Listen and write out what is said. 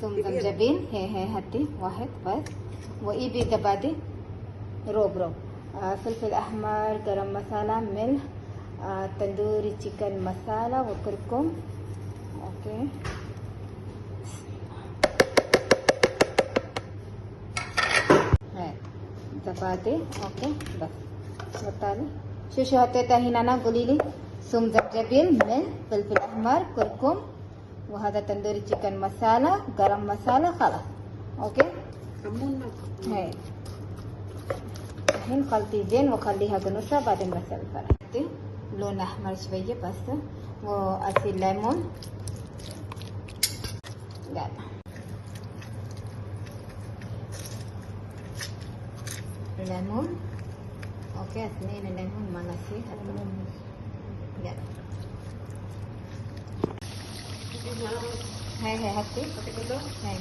ثوم زنجبيل هي هاتي واحد بس. وإيبي زبادي روب. فلفل أحمر، गरम मसाला, ملح, तंदूरी चिकन मसाला وكركم. اوكي هاي زبادي. اوكي بس بطالي شو حطيتها هنا انا؟ قولي لي. ثوم زنجبيل، ملح، فلفل احمر، كركم، وهذا تندوري चिकन मसाला, गरम मसाला. خلاص اوكي. هاي الحين خلطي زين وخليها قنوصة بعدين بسوي الفرح. لون احمر شوية بس. وأصيل ليمون. لا ليمون. اوكي اثنين الليمون ما نسيت. لا هاي هاتي. هاي